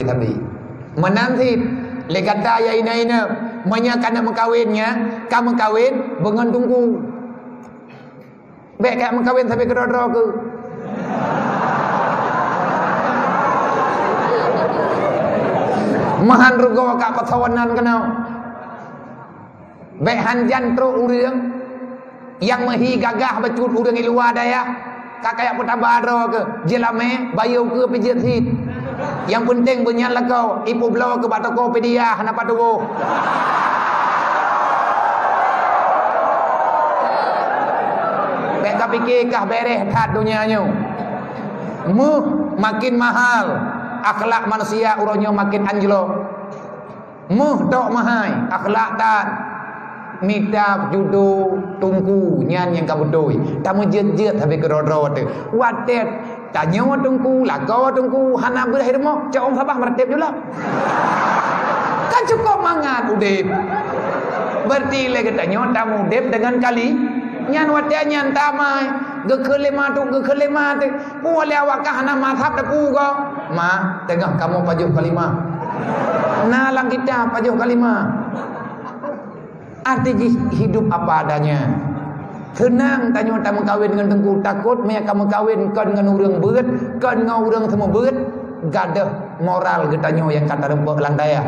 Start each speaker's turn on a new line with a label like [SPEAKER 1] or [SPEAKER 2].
[SPEAKER 1] tapi menanti legata ya ina menyakana mengkawinnya kamu kawin bengan tunggu baik kayak mengkawin sampai ke rodro ke mahan rugo kak persawanan kenal baik hanjan tru urang yang mahi gagah becut urang di luar daya kak kayak putabaro ke jelame bayu ke pijit hit yang penting bernyala kau ipu belau ke batoko pedia hana patuwo beka pikir kah bereh tat dunianya makin mahal akhlak manusia uronyo makin anjlok tok mahal akhlak tat mita judo tungku nyan yang kabudoi tamu jet habis kerodro tu watet tanya tungku lago tungku hana berakhir mo jauh sabah meretip juga kan cukup mangat udip berarti lagi tanya tamu udip dengan kali nyan watet nyan tamai gekelema tu boleh awakah hana mazhab teku ko ma tengah kamu pajuh kalimah nalang kita pajuh kalimah arti hidup apa adanya tenang tanya kamu kawin dengan tengku takut mereka kamu kawin kau dengan orang berat kau dengan orang semua berat gadah moral kita yang kata rempuk landaya